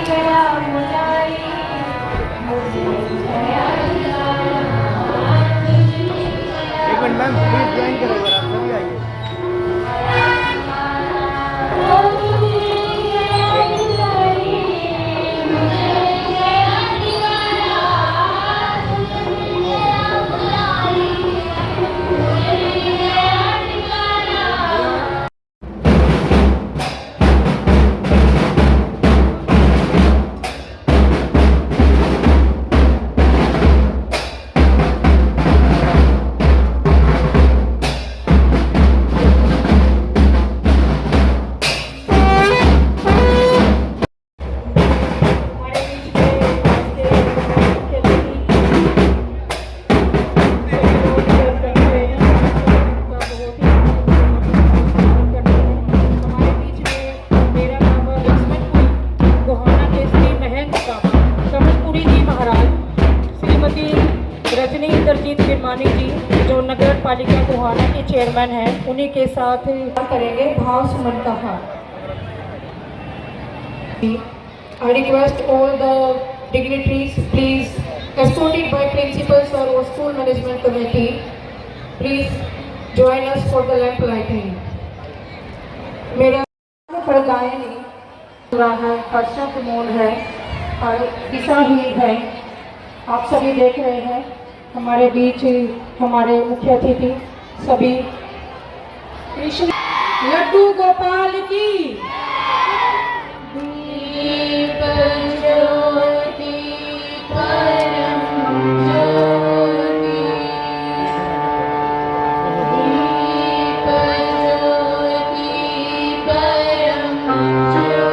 एक minute ma'am please join करो अगर आप सभी आइए। जो नगर पालिका गोहाना के चेयरमैन हैं, उन्हीं के साथ करेंगे भाव सुमन का हार। I request all the dignitaries, please, escorted by principals or school management committee, please join us for the lamp lighting. मेरा गायन पूरा है, हर्षा कुमोल है और दिशाहीन है। आप सभी देख रहे हैं हमारे बीच हमारे मुख्य अतिथि सभी कृष्ण लड्डू गोपाल की दीप ज्योति परम ज्योति दीप ज्योति परम ज्योति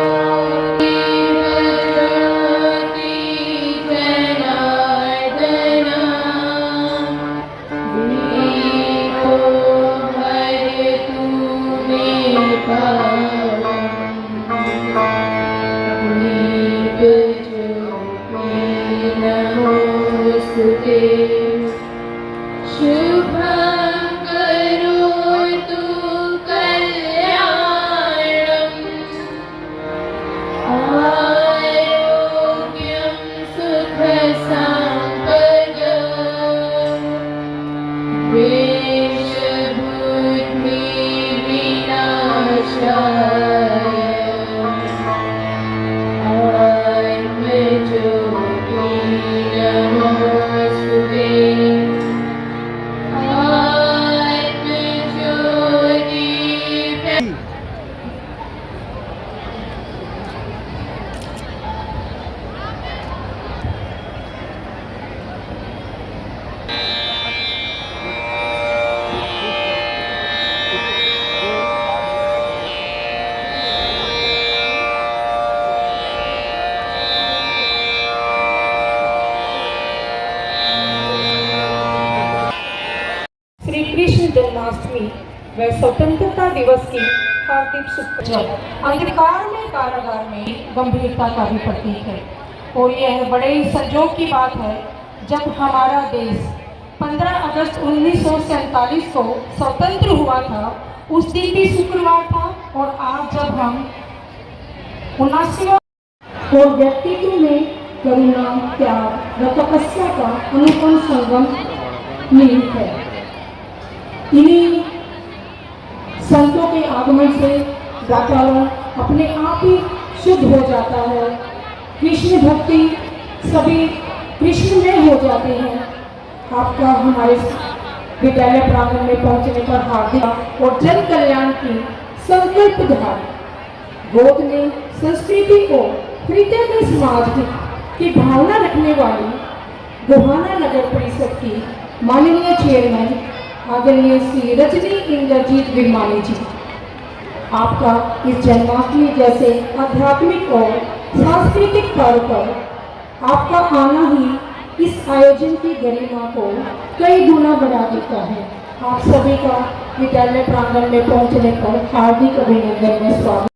श्री कृष्ण जन्माष्टमी व स्वतंत्रता दिवस की हार्दिक शुभकामनाएं। अंधकार में कारागार में गंभीरता का भी प्रतीक है और यह बड़े ही संजोग की बात है जब हमारा देश 15 अगस्त 1947 को स्वतंत्र हुआ था। उस दिन भी शुक्रवार था और आज जब हम 79वां और व्यक्तित्व में करुणा, त्याग व तपस्या का अनुपम संगम निहित है। इन्हीं संतों के आगमन से वातावरण अपने आप ही शुद्ध हो जाता है। कृष्ण भक्ति सभी कृष्ण में हो जाते हैं। आपका हमारे विद्यालय प्रांगण में पहुंचने पर हार्दिक और जन कल्याण की संकल्प धारी गोद में संस्कृति को हृदय में समाज की भावना रखने वाली गोहाना नगर परिषद की माननीय चेयरमैन आदरणीय श्री रजनी इंद्रजीत विमानी जी, आपका इस जन्माष्टमी जैसे आध्यात्मिक और सांस्कृतिक पर्व पर आपका आना ही इस आयोजन की गरिमा को कई गुना बढ़ा देता है। आप सभी का विद्यालय प्रांगण में पहुंचने पर हार्दिक अभिनंदन में स्वागत।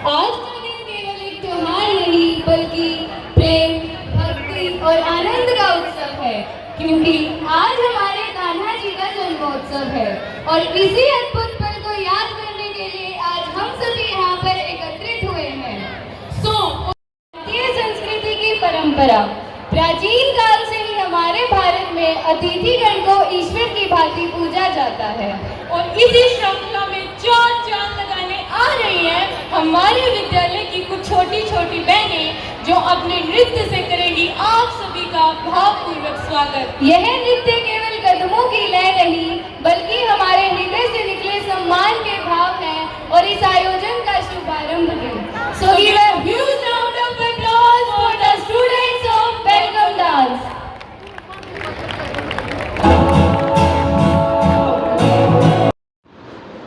आज का दिन केवल एक त्योहार नहीं बल्कि प्रेम, भक्ति और आनंद का उत्सव है, क्योंकि आज हमारे कान्हा जी का जन्मोत्सव है और इसी अद्भुत पल को याद करने के इसी श्रृंखला में चार चांद लगाने आ रही हैं हमारे विद्यालय की कुछ छोटी छोटी बहनें जो अपने नृत्य से करेंगी आप सभी का भावपूर्वक स्वागत। यह नृत्य केवल कदमों की लय नहीं बल्कि हमारे हृदय से निकले सम्मान के भाव है और इस आयोजन का शुभारंभ है। So give a huge round of applause for the students of Welcome Dance.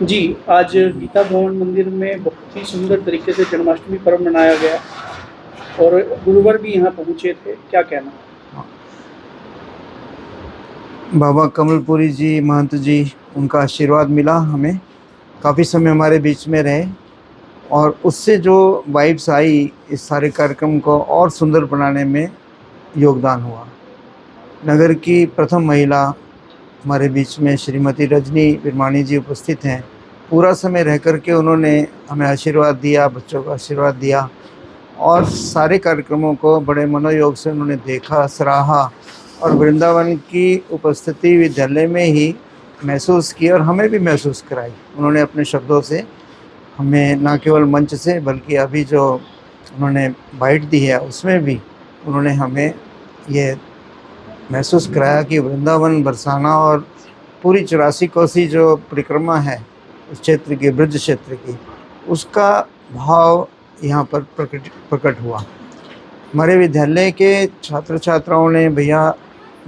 जी, आज गीता भवन मंदिर में बहुत ही सुंदर तरीके से जन्माष्टमी पर्व मनाया गया और गुरुवर भी यहाँ पहुँचे थे, क्या कहना? बाबा कमलपुरी जी महंत जी उनका आशीर्वाद मिला हमें, काफ़ी समय हमारे बीच में रहे और उससे जो वाइब्स आई इस सारे कार्यक्रम को और सुंदर बनाने में योगदान हुआ। नगर की प्रथम महिला हमारे बीच में श्रीमती रजनी विरमानी जी उपस्थित हैं। पूरा समय रह कर के उन्होंने हमें आशीर्वाद दिया, बच्चों को आशीर्वाद दिया और सारे कार्यक्रमों को बड़े मनोयोग से उन्होंने देखा, सराहा और वृंदावन की उपस्थिति विद्यालय में ही महसूस की और हमें भी महसूस कराई। उन्होंने अपने शब्दों से हमें न केवल मंच से बल्कि अभी जो उन्होंने बाइट दी है उसमें भी उन्होंने हमें ये महसूस कराया कि वृंदावन बरसाना और पूरी 84 कोसी जो परिक्रमा है उस क्षेत्र की, ब्रज क्षेत्र की, उसका भाव यहाँ पर प्रकट हुआ। हमारे विद्यालय के छात्र छात्राओं ने, भैया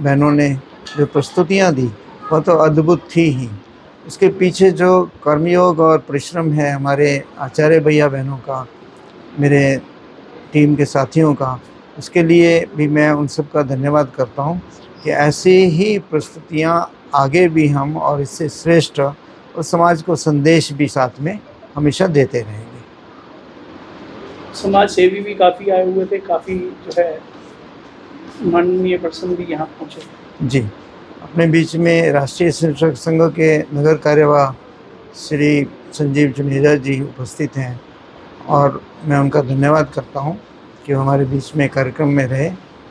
बहनों ने जो प्रस्तुतियाँ दी वह तो अद्भुत थी ही। उसके पीछे जो कर्मयोग और परिश्रम है हमारे आचार्य भैया बहनों का, मेरे टीम के साथियों का, उसके लिए भी मैं उन सब का धन्यवाद करता हूँ कि ऐसी ही प्रस्तुतियाँ आगे भी हम और इससे श्रेष्ठ और समाज को संदेश भी साथ में हमेशा देते रहेंगे। समाज सेवी भी काफ़ी आए हुए थे, काफ़ी जो है माननीय पर्सन भी यहाँ पहुँचे। जी, अपने बीच में राष्ट्रीय शिक्षक संघ के नगर कार्यवाह श्री संजीव जुनेजा जी उपस्थित हैं और मैं उनका धन्यवाद करता हूँ कि वो हमारे बीच में कार्यक्रम में रहे,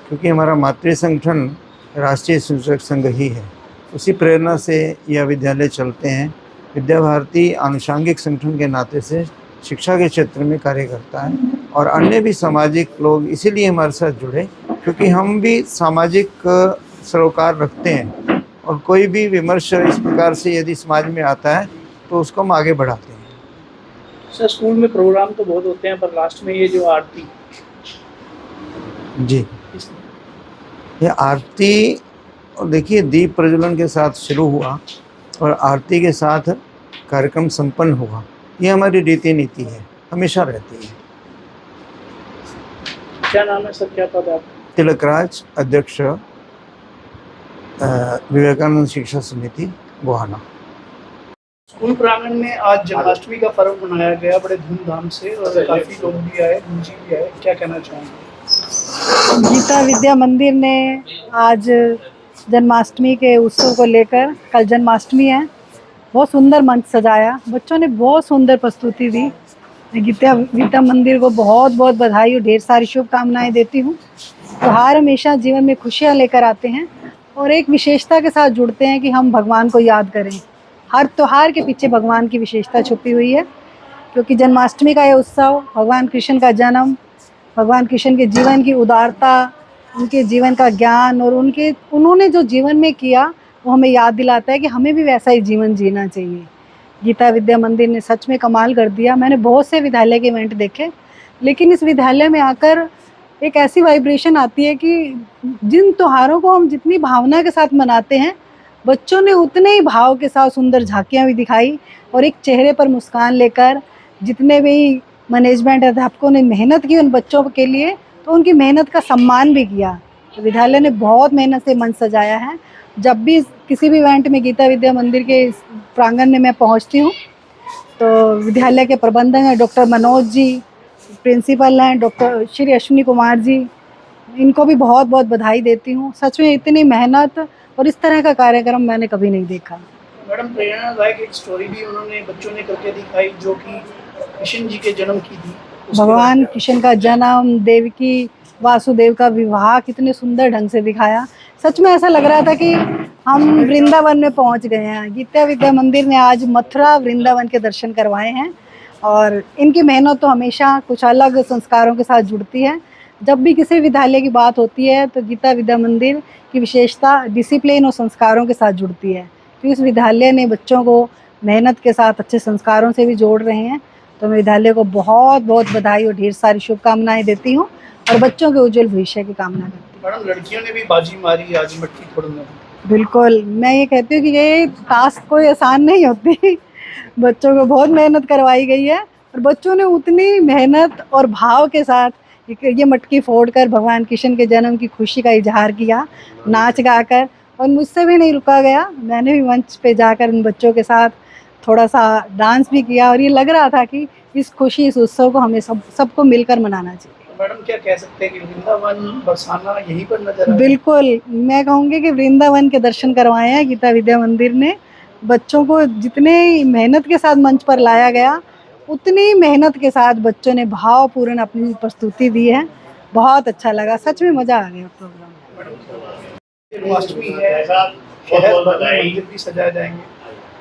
क्योंकि हमारा मातृ संगठन राष्ट्रीय शिक्षक संघ ही है। उसी प्रेरणा से यह विद्यालय चलते हैं। विद्या भारती आनुषांगिक संगठन के नाते से शिक्षा के क्षेत्र में कार्य करता है और अन्य भी सामाजिक लोग इसीलिए हमारे साथ जुड़े क्योंकि हम भी सामाजिक सरोकार रखते हैं और कोई भी विमर्श इस प्रकार से यदि समाज में आता है तो उसको हम आगे बढ़ाते हैं। सर, स्कूल में प्रोग्राम तो बहुत होते हैं पर लास्ट में ये जो आरती, जी, ये आरती और देखिए दीप प्रज्वलन के साथ शुरू हुआ और आरती के साथ कार्यक्रम संपन्न हुआ। ये हमारी रीति नीति है, हमेशा रहती है। क्या नाम है सर, क्या पद है आपका? तिलकराज, अध्यक्ष विवेकानंद शिक्षा समिति गोहाना। स्कूल प्रांगण में आज जन्माष्टमी का पर्व मनाया गया बड़े धूमधाम से और काफ़ी लोग भी आए, गुरुजी भी आए, क्या कहना चाहेंगे? गीता विद्या मंदिर ने आज जन्माष्टमी के उत्सव को लेकर, कल जन्माष्टमी है, बहुत सुंदर मंच सजाया। बच्चों ने बहुत सुंदर प्रस्तुति दी। गीता विद्या मंदिर को बहुत बहुत बधाई और ढेर सारी शुभकामनाएं देती हूँ। त्योहार हमेशा जीवन में खुशियाँ लेकर आते हैं और एक विशेषता के साथ जुड़ते हैं कि हम भगवान को याद करें। हर त्योहार के पीछे भगवान की विशेषता छुपी हुई है, क्योंकि जन्माष्टमी का यह उत्सव भगवान कृष्ण का जन्म, भगवान कृष्ण के जीवन की उदारता, उनके जीवन का ज्ञान और उन्होंने जो जीवन में किया वो हमें याद दिलाता है कि हमें भी वैसा ही जीवन जीना चाहिए। गीता विद्या मंदिर ने सच में कमाल कर दिया। मैंने बहुत से विद्यालय के इवेंट देखे, लेकिन इस विद्यालय में आकर एक ऐसी वाइब्रेशन आती है कि जिन त्योहारों को हम जितनी भावना के साथ मनाते हैं, बच्चों ने उतने ही भाव के साथ सुंदर झांकियाँ भी दिखाई और एक चेहरे पर मुस्कान लेकर जितने भी मैनेजमेंट अध्यापकों ने मेहनत की उन बच्चों के लिए, तो उनकी मेहनत का सम्मान भी किया। तो विद्यालय ने बहुत मेहनत से मंच सजाया है। जब भी किसी भी इवेंट में गीता विद्या मंदिर के प्रांगण में मैं पहुंचती हूं, तो विद्यालय के प्रबंधक हैं डॉक्टर मनोज जी, प्रिंसिपल हैं डॉक्टर श्री अश्विनी कुमार जी, इनको भी बहुत बहुत बधाई देती हूं। सच में इतनी मेहनत और इस तरह का कार्यक्रम मैंने कभी नहीं देखा। मैडम, प्रेरणादायक एक स्टोरी भी उन्होंने बच्चों ने करके दिखाई जो कि कृष्ण जी के जन्म की थी। भगवान कृष्ण का जन्म, देवकी वासुदेव का विवाह कितने सुंदर ढंग से दिखाया। सच में ऐसा लग रहा था कि हम वृंदावन में पहुंच गए हैं। गीता विद्या मंदिर ने आज मथुरा वृंदावन के दर्शन करवाए हैं और इनकी मेहनत तो हमेशा कुछ अलग संस्कारों के साथ जुड़ती है। जब भी किसी विद्यालय की बात होती है तो गीता विद्या मंदिर की विशेषता डिसिप्लिन और संस्कारों के साथ जुड़ती है। तो इस विद्यालय ने बच्चों को मेहनत के साथ अच्छे संस्कारों से भी जोड़ रहे हैं। तो मैं विद्यालय को बहुत बहुत बधाई और ढेर सारी शुभकामनाएं देती हूँ और बच्चों के उज्जवल भविष्य की कामना करती हूँ। मैडम, लड़कियों ने भी बाजी मारी आज मटकी फोड़ने में। बिल्कुल, मैं ये कहती हूँ कि ये टास्क कोई आसान नहीं होती। बच्चों को बहुत मेहनत करवाई गई है और बच्चों ने उतनी मेहनत और भाव के साथ ये मटकी फोड़कर भगवान कृष्ण के जन्म की खुशी का इजहार किया, नाच गाकर। और मुझसे भी नहीं रुका गया, मैंने भी मंच पे जाकर उन बच्चों के साथ थोड़ा सा डांस भी किया और ये लग रहा था कि इस खुशी, इस उत्सव को हमें सबको मिलकर मनाना चाहिए। तो मैडम, क्या कह सकते हैं कि वृंदावन बरसाना यहीं पर नजर आया? बिल्कुल, मैं कहूँगी कि वृंदावन के दर्शन करवाए हैं गीता विद्या मंदिर ने। बच्चों को जितने मेहनत के साथ मंच पर लाया गया, उतनी मेहनत के साथ बच्चों ने भावपूर्ण अपनी प्रस्तुति दी है। बहुत अच्छा लगा, सच में मज़ा आ गया प्रोग्राम में। जन्माष्टमी है, शहर भर में मंदिर भी सजाए जाएंगे।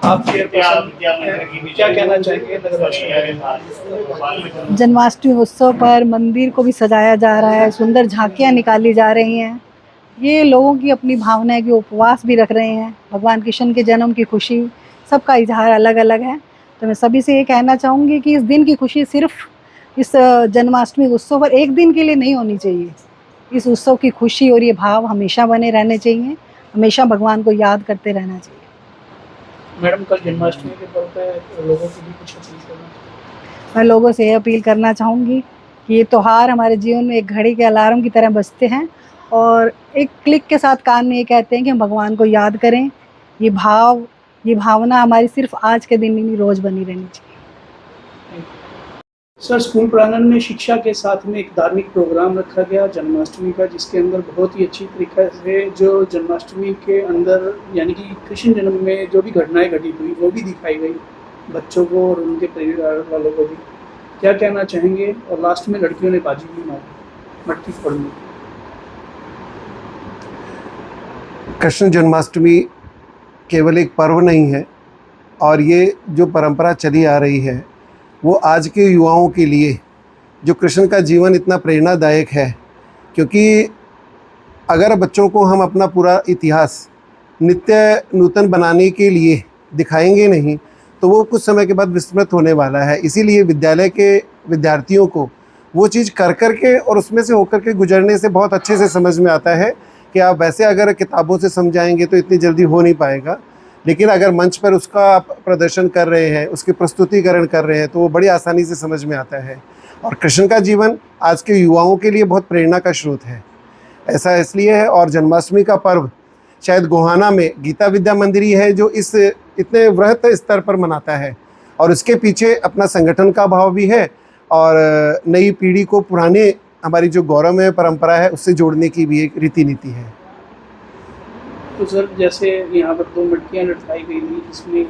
आप चेयरपर्सन क्या कहना चाहेंगे नगरवासियों को? जन्माष्टमी उत्सव पर मंदिर को भी सजाया जा रहा है, सुंदर झांकियाँ निकाली जा रही हैं। ये लोगों की अपनी भावना है कि उपवास भी रख रहे हैं। भगवान कृष्ण के जन्म की खुशी, सबका इजहार अलग अलग है। तो मैं सभी से ये कहना चाहूँगी कि इस दिन की खुशी सिर्फ इस जन्माष्टमी उत्सव पर एक दिन के लिए नहीं होनी चाहिए। इस उत्सव की खुशी और ये भाव हमेशा बने रहने चाहिए, हमेशा भगवान को याद करते रहना चाहिए। मैडम, कल जन्माष्टमी के पर्व पे लोगों को भी कुछ अपील करना? मैं लोगों से ये अपील करना चाहूँगी कि ये त्यौहार हमारे जीवन में एक घड़ी के अलार्म की तरह बजते हैं और एक क्लिक के साथ कान में ये कहते हैं कि हम भगवान को याद करें। ये भाव, ये भावना हमारी सिर्फ आज के दिन नहीं, रोज़ बनी रहनी चाहिए। सर, स्कूल प्रांगण में शिक्षा के साथ में एक धार्मिक प्रोग्राम रखा गया जन्माष्टमी का, जिसके अंदर बहुत ही अच्छी तरीके से जो जन्माष्टमी के अंदर यानी कि कृष्ण जन्म में जो भी घटनाएं घटित हुई वो भी दिखाई गई बच्चों को और उनके परिवार वालों को भी। क्या कहना चाहेंगे? और लास्ट में लड़कियों ने बाजी भी मारी मटकी फोड़ने। कृष्ण जन्माष्टमी केवल एक पर्व नहीं है और ये जो परंपरा चली आ रही है वो आज के युवाओं के लिए, जो कृष्ण का जीवन इतना प्रेरणादायक है, क्योंकि अगर बच्चों को हम अपना पूरा इतिहास नित्य नूतन बनाने के लिए दिखाएंगे नहीं तो वो कुछ समय के बाद विस्मृत होने वाला है। इसीलिए विद्यालय के विद्यार्थियों को वो चीज़ कर कर के और उसमें से होकर के गुजरने से बहुत अच्छे से समझ में आता है कि आप वैसे अगर किताबों से समझाएंगे तो इतनी जल्दी हो नहीं पाएगा, लेकिन अगर मंच पर उसका आप प्रदर्शन कर रहे हैं, उसकी प्रस्तुतिकरण कर रहे हैं तो वो बड़ी आसानी से समझ में आता है। और कृष्ण का जीवन आज के युवाओं के लिए बहुत प्रेरणा का स्रोत है। ऐसा इसलिए है और जन्माष्टमी का पर्व शायद गोहाना में गीता विद्या मंदिर ही है जो इस इतने वृहत स्तर पर मनाता है और उसके पीछे अपना संगठन का भाव भी है और नई पीढ़ी को पुराने हमारी जो गौरवमय परंपरा है उससे जोड़ने की भी एक रीति नीति है। तो सर, जैसे यहाँ पर 2 मटकियाँ लटकाई गई थी जिसमें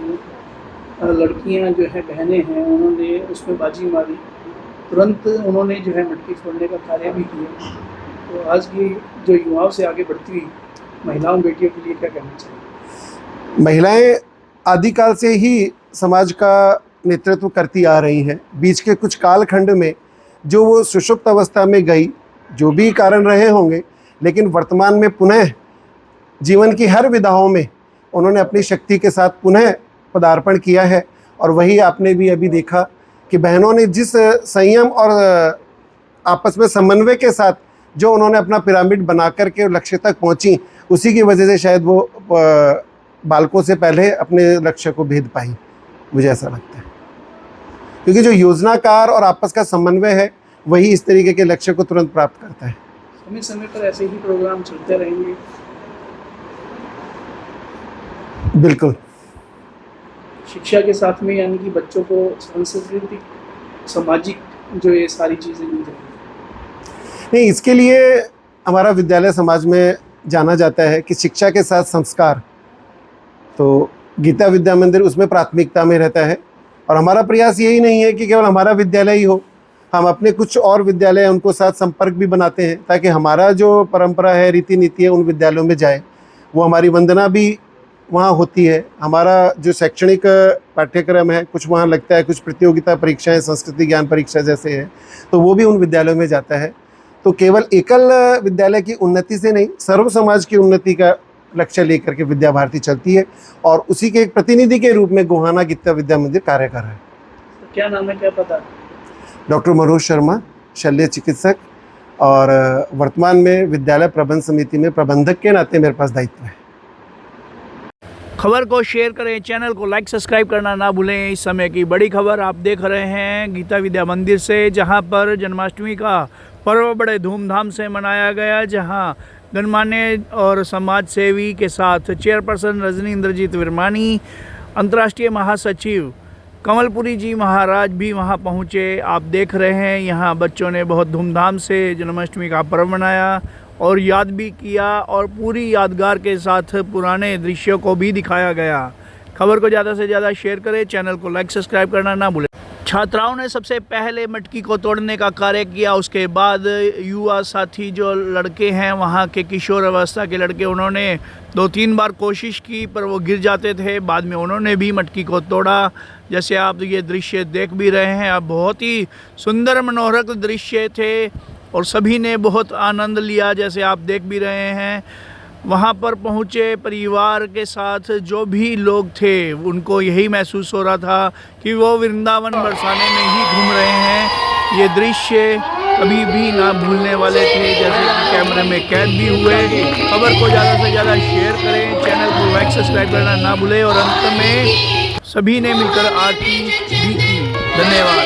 लड़कियाँ जो है, बहनें हैं, उन्होंने उसमें बाजी मारी, तुरंत उन्होंने जो है मटकी फोड़ने का कार्य भी किया। तो आज की जो युवाओं से आगे बढ़ती हुई महिलाओं बेटियों के लिए क्या कहना चाहिए? महिलाएं आदिकाल से ही समाज का नेतृत्व करती आ रही हैं। बीच के कुछ कालखंड में जो वो सुषुप्त अवस्था में गई, जो भी कारण रहे होंगे, लेकिन वर्तमान में पुनः जीवन की हर विधाओं में उन्होंने अपनी शक्ति के साथ पुनः पदार्पण किया है। और वही आपने भी अभी देखा कि बहनों ने जिस संयम और आपस में समन्वय के साथ जो उन्होंने अपना पिरामिड बना करके लक्ष्य तक पहुंची, उसी की वजह से शायद वो बालकों से पहले अपने लक्ष्य को भेद पाई, मुझे ऐसा लगता है। क्योंकि जो योजनाकार और आपस का समन्वय है वही इस तरीके के लक्ष्य को तुरंत प्राप्त करता है। समय समय पर ऐसे ही प्रोग्राम चलते रहेंगे? बिल्कुल। शिक्षा के साथ में यानी कि बच्चों को सांस्कृतिक, सामाजिक जो ये सारी चीज़ें मिल जाएंगी। नहीं, इसके लिए हमारा विद्यालय समाज में जाना जाता है कि शिक्षा के साथ संस्कार, तो गीता विद्या मंदिर उसमें प्राथमिकता में रहता है। और हमारा प्रयास यही नहीं है कि केवल हमारा विद्यालय ही हो, हम अपने कुछ और विद्यालय उनको साथ संपर्क भी बनाते हैं ताकि हमारा जो परंपरा है, रीति नीति है, उन विद्यालयों में जाए। वो हमारी वंदना भी वहाँ होती है। हमारा जो शैक्षणिक पाठ्यक्रम है कुछ वहाँ लगता है, कुछ प्रतियोगिता परीक्षाएं, संस्कृति ज्ञान परीक्षा जैसे है, तो वो भी उन विद्यालयों में जाता है। तो केवल एकल विद्यालय की उन्नति से नहीं, सर्व समाज की उन्नति का लक्ष्य लेकर के विद्या भारती चलती है और उसी के एक प्रतिनिधि के रूप में गोहाना गीता विद्या मंदिर कार्य कर रहा है। तो क्या नाम है, क्या पता? डॉक्टर मनोज शर्मा, शल्य चिकित्सक, और वर्तमान में विद्यालय प्रबंध समिति में प्रबंधक के नाते मेरे पास दायित्व है। खबर को शेयर करें, चैनल को लाइक सब्सक्राइब करना ना भूलें। इस समय की बड़ी खबर आप देख रहे हैं गीता विद्या मंदिर से, जहां पर जन्माष्टमी का पर्व बड़े धूमधाम से मनाया गया, जहां गणमान्य और समाज सेवी के साथ चेयरपर्सन रजनी इंद्रजीत विरमानी, अंतर्राष्ट्रीय महासचिव कमलपुरी जी महाराज भी वहां पहुंचे। आप देख रहे हैं यहाँ बच्चों ने बहुत धूमधाम से जन्माष्टमी का पर्व मनाया और याद भी किया और पूरी यादगार के साथ पुराने दृश्यों को भी दिखाया गया। खबर को ज़्यादा से ज़्यादा शेयर करें, चैनल को लाइक सब्सक्राइब करना ना भूलें। छात्राओं ने सबसे पहले मटकी को तोड़ने का कार्य किया, उसके बाद युवा साथी जो लड़के हैं वहाँ के किशोर अवस्था के लड़के, उन्होंने 2-3 बार कोशिश की पर वो गिर जाते थे। बाद में उन्होंने भी मटकी को तोड़ा, जैसे आप ये दृश्य देख भी रहे हैं। अब बहुत ही सुंदर मनोहरक दृश्य थे और सभी ने बहुत आनंद लिया, जैसे आप देख भी रहे हैं। वहाँ पर पहुँचे परिवार के साथ जो भी लोग थे उनको यही महसूस हो रहा था कि वो वृंदावन बरसाने में ही घूम रहे हैं। ये दृश्य कभी भी ना भूलने वाले थे, जैसे कि कैमरे में कैद भी हुए। खबर को ज़्यादा से ज़्यादा शेयर करें, चैनल को लाइक सब्सक्राइब करना ना भूलें और अंत में सभी ने मिलकर आरती भी की। धन्यवाद।